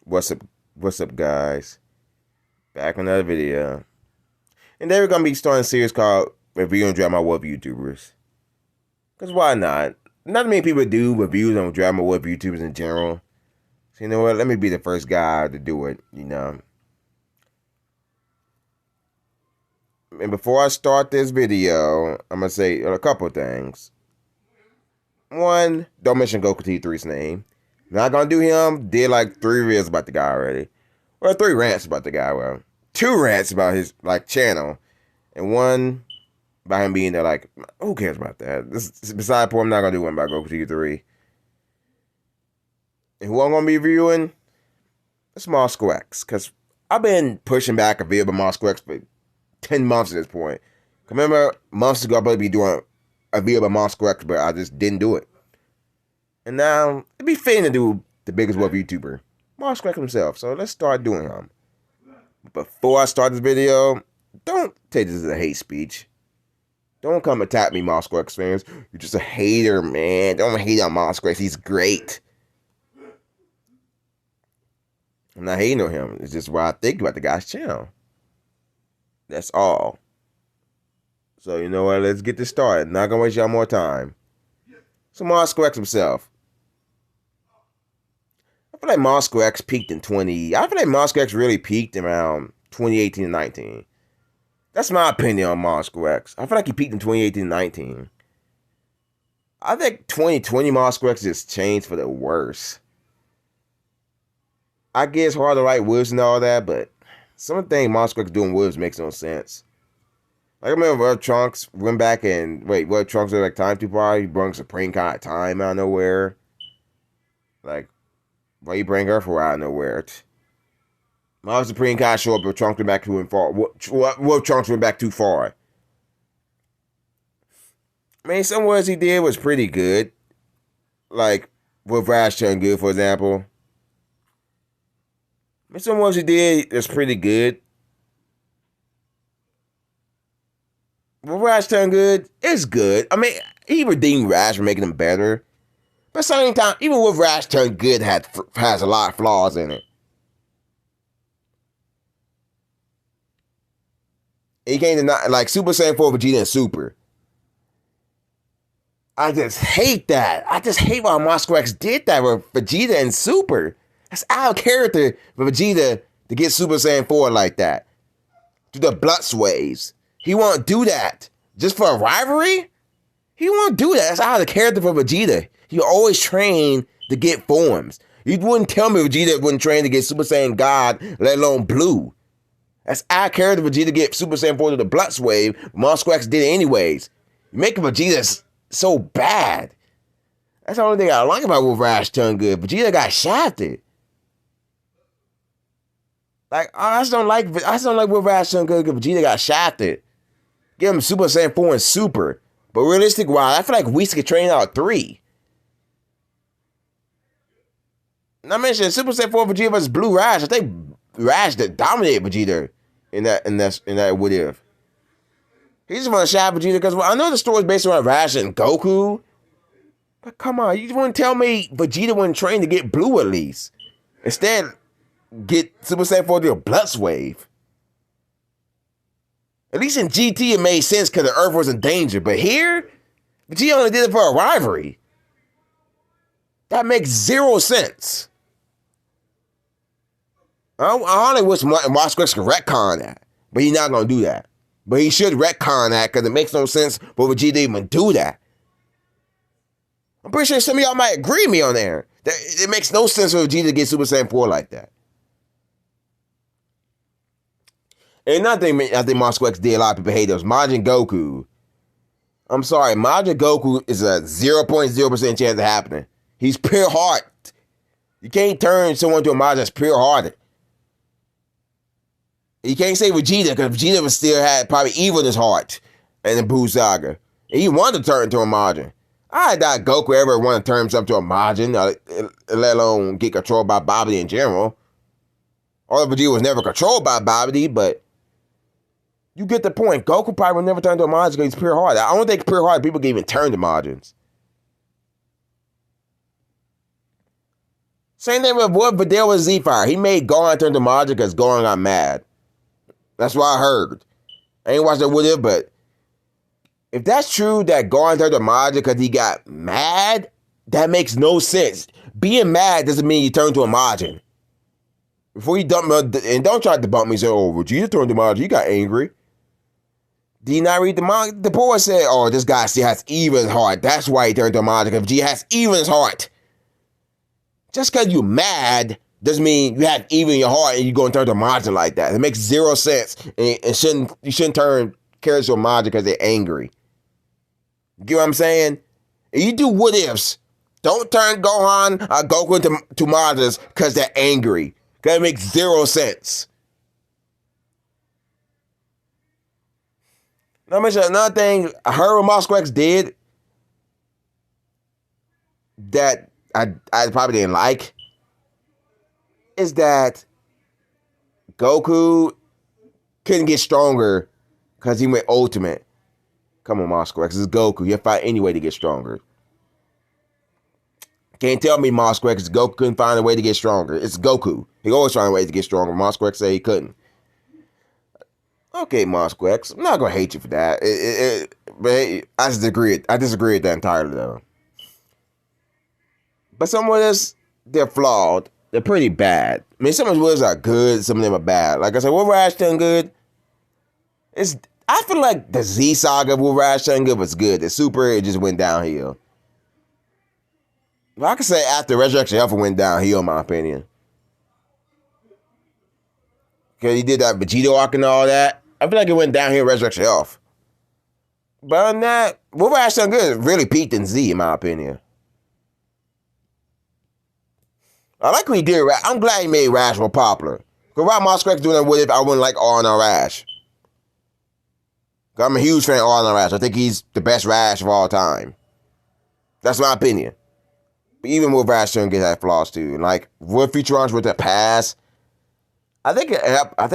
What's up? What's up, guys? Back on another video, and then we're gonna be starting a series called "Reviewing Drama Wolf YouTubers." Cause why not? Not many people do reviews on drama wolf YouTubers in general. So you know what? Let me be the first guy to do it. And before I start this video, I'm gonna say a couple of things. One, don't mention Goku T3's name. Not gonna do him. Did like 3 reels about the guy already. Well, 3 rants about the guy. Well, 2 rants about his channel, and 1 about him being there. Who cares about that? Beside the point, I'm not gonna do one about Goku T3. And who I'm gonna be reviewing? It's MasakoX, cause I've been pushing back a video about MasakoX for 10 months at this point. Remember, months ago I was supposed to be doing a video about MasakoX, but I just didn't do it. And now it'd be fitting to do the biggest wolf YouTuber, MasakoX himself. So let's start doing him. Before I start this video, don't take this as a hate speech. Don't come attack me, MasakoX fans. You're just a hater, man. Don't hate on MasakoX. He's great. I'm not hating on him. It's just what I think about the guy's channel. That's all. So you know what? Let's get this started. Not gonna waste y'all more time. So MasakoX himself. I feel like MasakoX peaked in I feel like MasakoX really peaked around 2018 and 19. That's my opinion on MasakoX. I feel like he peaked in 2018 and 19. I think 2020 MasakoX just changed for the worse. I get it's hard to write wolves and all that, but some of the things MasakoX doing wolves makes no sense. Like I remember World Trunks went back and World Trunks was like time too far. He brought Supreme kind of time out of nowhere. Like, why you bring her for out of nowhere? My Supreme kind of show up, but Trunks went back too far. What Trunks went back too far? I mean, some words he did was pretty good. Like, with Rash turned good, for example. I mean, some words he did was pretty good. With Rash turned good, it's good. I mean, he redeemed Rash for making him better. But at the same time, even with Rash turned good, has a lot of flaws in it. He can't deny, like Super Saiyan 4 Vegeta and Super. I just hate that. I just hate why MasakoX did that with Vegeta and Super. That's out of character for Vegeta to get Super Saiyan 4 like that. Do the blood sways. He won't do that. Just for a rivalry? He won't do that. That's out of character for Vegeta. He always trained to get forms. You wouldn't tell me Vegeta wouldn't train to get Super Saiyan God, let alone Blue. That's out of character for Vegeta to get Super Saiyan 4 to the blood sway. MasakoX did it anyways. You make Vegeta so bad. That's the only thing I like about Wolf Rash turned good. Vegeta got shafted. Like, I just don't like Wolf Rash turned good because Vegeta got shafted. Give him Super Saiyan 4 and Super. But realistic-wise, I feel like Whis could train out 3. Not mentioning Super Saiyan 4 Vegeta versus Blue Rash. I think Rash that dominated Vegeta in that what if. He just want to shaft Vegeta because I know the story's based around Rash and Goku. But come on, you just wouldn't tell me Vegeta wouldn't train to get Blue at least. Instead, get Super Saiyan 4 to a Blood Wave. At least in GT it made sense because the Earth was in danger. But here, Vegeta only did it for a rivalry. That makes 0 sense. I only wish MasakoX could retcon that. But he's not going to do that. But he should retcon that because it makes no sense for Vegeta to even do that. I'm pretty sure some of y'all might agree with me on there. That it makes no sense for Vegeta to get Super Saiyan 4 like that. And another thing I think MasakoX did a lot of people hate was Majin Goku. I'm sorry, Majin Goku is a 0.0% chance of happening. He's pure heart. You can't turn someone to a Majin that's pure hearted. You can't say Vegeta because Vegeta was still had probably evil in his heart in the Buu Saga. And he wanted to turn into a Majin. I doubt Goku ever wanted to turn himself to a Majin, let alone get controlled by Babidi in general. Although Vegeta was never controlled by Babidi, but you get the point. Goku probably would never turn to a Majin because he's pure heart. I don't think pure heart people can even turn to Majins. Same thing with what Videl with Z-Fire. He made Gohan turn to Majin because Gohan got mad. That's what I heard. I ain't watched that with it, but if that's true that Gohan turned to Majin because he got mad, that makes no sense. Being mad doesn't mean you turn to a Majin. Before you dump me, and don't try to debunk me and say, oh, Vegeta turned to Majin, he got angry. Did you not read the manga? The boy said, oh, this guy still has Eva's heart. That's why he turned to Majin, because Vegeta has Eva's heart. Just because you're mad doesn't mean you have Eva in your heart and you're going to turn to Majin like that. It makes zero sense. And you shouldn't turn characters to Majin because they're angry. You get what I'm saying? If you do what ifs, don't turn Gohan or Goku to Majin because they're angry. Because it makes zero sense. Let me show you another thing I heard what MasakoX did that I probably didn't like is that Goku couldn't get stronger because he went ultimate. Come on, MasakoX, it's Goku. He'll fight any way to get stronger. Can't tell me MasakoX Goku couldn't find a way to get stronger. It's Goku. He always find a way to get stronger. MasakoX said he couldn't. Okay, MasakoX, I'm not gonna hate you for that. But I disagree with that entirely, though. But some of this, they're flawed. They're pretty bad. I mean, some of the words are good, some of them are bad. Like I said, Wolverine Ash done good. I feel like the Z saga of Wolverine Ash done good was good. The Super, it just went downhill. But I could say after Resurrection Alpha went downhill, in my opinion. Because he did that Vegeta arc and all that. I feel like it went downhill Resurrection Alpha. But other than that, Wolverine Ash done good really peaked in Z, in my opinion. I like what he did. I'm glad he made Rash more popular. Because why MasakoX doing that with it, I wouldn't like R&R Rash. I'm a huge fan of R&R Rash. I think he's the best Rash of all time. That's my opinion. But even with Rash shouldn't get that flaws too. Like with Futurons with the past, I think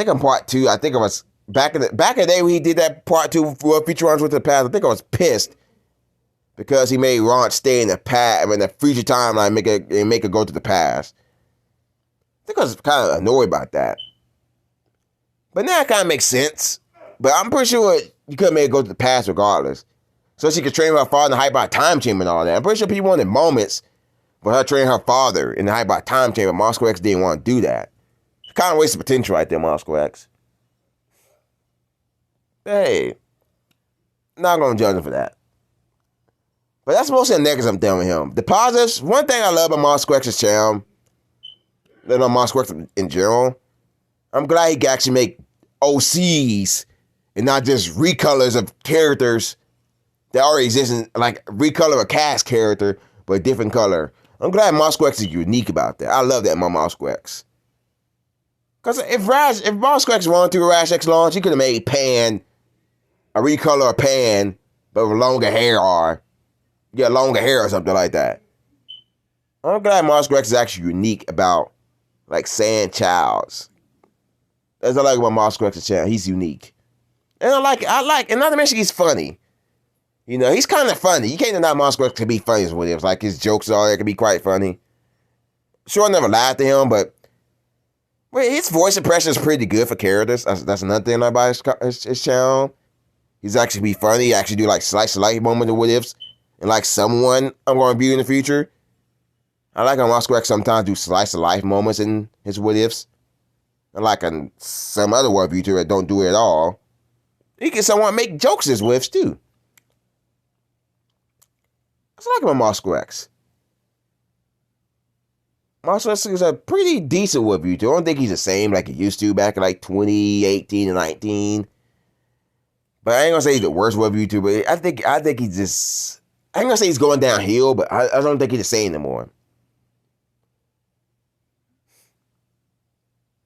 in part 2. I think I was back in the day when he did that part 2 for Futurons with the past. I think I was pissed because he made Ron stay in the past, I mean the future timeline, make it go to the past. I think I was kind of annoyed about that. But now it kind of makes sense. But I'm pretty sure you could have made it go to the past regardless. So she could train her father in the Hyperbolic Time Chamber and all that. I'm pretty sure people wanted moments for her training her father in the Hyperbolic Time Chamber. MasakoX didn't want to do that. It's kind of wasted potential right there, MasakoX. Hey, not going to judge him for that. But that's mostly the negatives I'm done with him. The positives, one thing I love about MasakoX's channel, and on MasakoX in general, I'm glad he can actually make OCs and not just recolors of characters that already exist, in, like recolor a cast character, but a different color. I'm glad MasakoX is unique about that. I love that in my MasakoX. Because if MasakoX wanted to Rash X launch, he could have made Pan, a recolor of Pan, but with longer hair or something like that. I'm glad MasakoX is actually unique about like Sand Childs. That's what I like about MasakoX's channel. He's unique. And and not to mention he's funny. You know, he's kind of funny. You can't deny MasakoX can be funny with him. Like his jokes all that can be quite funny. Sure, I never laughed at him, but his voice impression is pretty good for characters. That's another thing about his channel. He's actually be funny. He actually do like slice of life moments of what ifs. And like someone I'm going to review in the future. I like how MasakoX sometimes do slice of life moments in his what ifs. And like some other web YouTuber that don't do it at all. He can somewhat make jokes as with too. That's what I like about MasakoX. MasakoX is a pretty decent web YouTuber. I don't think he's the same like he used to back in like 2018 and 19. But I ain't gonna say he's the worst web YouTuber. I think he's just, I ain't gonna say he's going downhill, but I don't think he's the same anymore.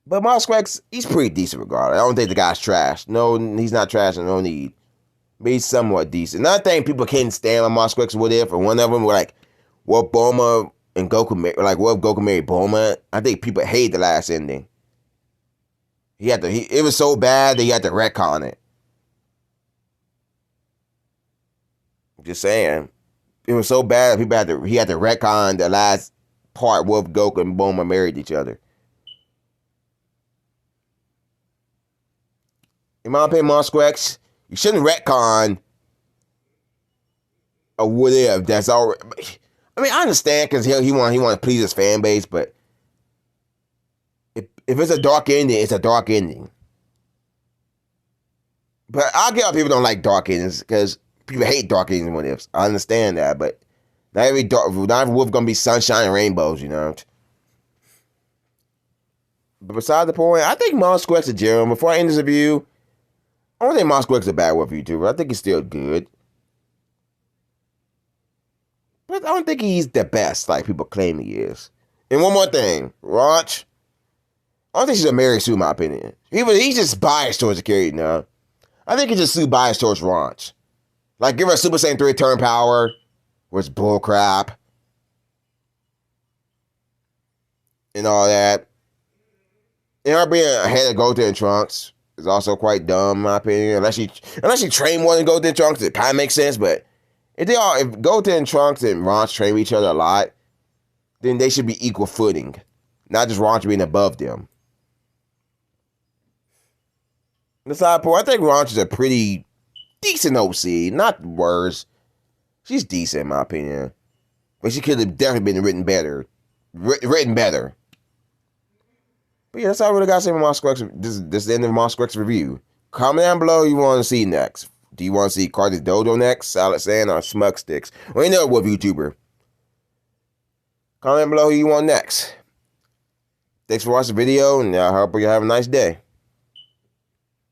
But MasakoX, he's pretty decent regardless. I don't think the guy's trash. No, he's not trash and no need. But he's somewhat decent. Another thing people can't stand on MasakoX what if, and one of them were like, what Bulma and Goku, like what if Goku married Bulma? I think people hate the last ending. It was so bad that he had to retcon it. Just saying. It was so bad that he had to retcon the last part Wolf, Goku, and Bulma married each other. In my opinion, MasakoX, you shouldn't retcon a what if that's already. I mean, I understand because he want to please his fan base, but if it's a dark ending, it's a dark ending. But I get why people don't like dark endings because people hate dark endings and what ifs. I understand that, but not every wolf gonna be sunshine and rainbows, you know. But beside the point, I think MasakoX is general. Before I end this review, I don't think MasakoX is a bad wolf YouTuber. I think he's still good. But I don't think he's the best like people claim he is. And one more thing, Ranch. I don't think she's a Mary Sue, in my opinion. He's just biased towards the character now. I think he's just too biased towards Ranch. Like, give her a Super Saiyan 3 turn power, which bullcrap. And all that. And her being ahead of Goten and Trunks is also quite dumb, in my opinion. Unless she train more than Goten and Trunks, it kind of makes sense. But if Goten and Trunks and Ranch train with each other a lot, then they should be equal footing. Not just Ranch being above them. The side point, I think Ranch is a pretty decent OC. Not worse. She's decent, in my opinion. But she could have definitely been written better. Written better. But yeah, that's all I really got to say for MasakoX. This is the end of MasakoX review. Comment down below who you want to see next. Do you want to see Carter's Dojo next, Salad Sand, or Smug Sticks? Or any other wolf YouTuber? Comment below who you want next. Thanks for watching the video, and I hope you have a nice day.